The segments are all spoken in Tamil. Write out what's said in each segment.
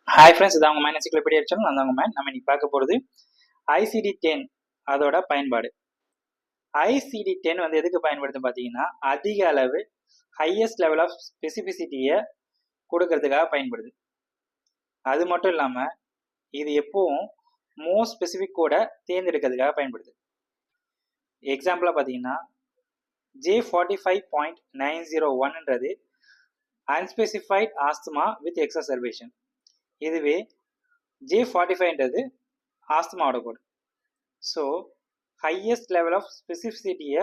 ஹாய் ஃப்ரெண்ட்ஸ், இது அவங்க மேன் என்சைக்ளோபீடியா சேனல். நான் அவங்க மேன். நம்ம இன்னைக்கு பார்க்க போகிறது ICD-10 அதோட பயன்பாடு. ICD-10 வந்து எதுக்கு பயன்படுத்து பார்த்தீங்கன்னா, அதிக அளவு ஹையஸ்ட் லெவல் ஆஃப் ஸ்பெசிஃபிசிட்டியை கொடுக்கறதுக்காக பயன்படுது. அது மட்டும் இல்லாமல் இது எப்பவும் மோஸ்ட் ஸ்பெசிஃபிக் கோடை தேர்ந்தெடுக்கிறதுக்காக பயன்படுது. எக்ஸாம்பிளாக பார்த்தீங்கன்னா J45.901ன்றது அன்ஸ்பெசிஃபைட் ஆஸ்துமா வித் எக்ஸாசர்பேஷன். இதுவே J45ன்றது ஆஸ்துமாவோட கோடு. ஸோ ஹையஸ்ட் லெவல் ஆஃப் ஸ்பெசிஃபிசிட்டியை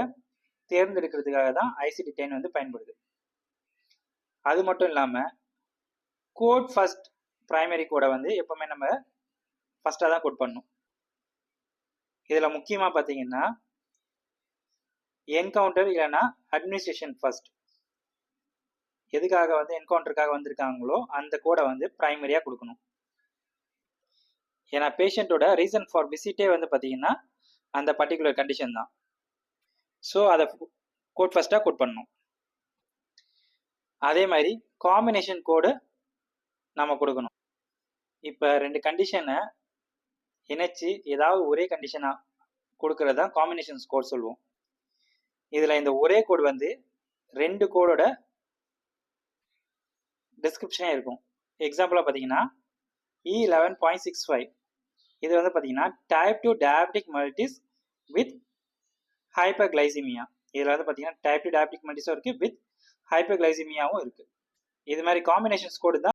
தேர்ந்தெடுக்கிறதுக்காக தான் ICD-10 வந்து பயன்படுது. அது மட்டும் இல்லாமல் கோட் ஃபர்ஸ்ட் ப்ரைமரி கோடை வந்து எப்போவுமே நம்ம ஃபஸ்ட்டாக தான் கோட் பண்ணணும். இதில் முக்கியமாக பார்த்தீங்கன்னா என்கவுண்டர் இல்லைன்னா அட்மினிஸ்ட்ரேஷன் ஃபர்ஸ்ட் எதுக்காக வந்து என்கவுண்டருக்காக வந்திருக்காங்களோ அந்த கோடை வந்து ப்ரைமரியாக கொடுக்கணும். ஏன்னா பேஷண்ட்டோட ரீசன் ஃபார் விசிட்டே வந்து பார்த்தீங்கன்னா அந்த பர்டிகுலர் கண்டிஷன் தான். ஸோ அதை கோட் ஃபர்ஸ்ட்டாக கோட் பண்ணணும். அதே மாதிரி காம்பினேஷன் கோடு நம்ம கொடுக்கணும். இப்போ ரெண்டு கண்டிஷனை இணைச்சி ஏதாவது ஒரே கண்டிஷனாக கொடுக்கறது தான் காம்பினேஷன் கோட் சொல்லுவோம். இதில் இந்த ஒரே கோடு வந்து ரெண்டு கோடோட டிஸ்கிரிப்ஷனே இருக்கும். எக்ஸாம்பிளாக பார்த்தீங்கன்னா E11.65 இது வந்து பார்த்தீங்கன்னா டைப் 2 டயபெட்டிக் மெலிட்டிஸ் வித் ஹைப்பர்கிளைசிமியா. இதில் வந்து பார்த்தீங்கன்னா டைப் 2 டயபெட்டிக் மெலிட்டிஸும் இருக்குது, வித் ஹைப்பர்கிளைசிமியாவும் இருக்குது. இது மாதிரி காம்பினேஷன்ஸ் கோடு தான்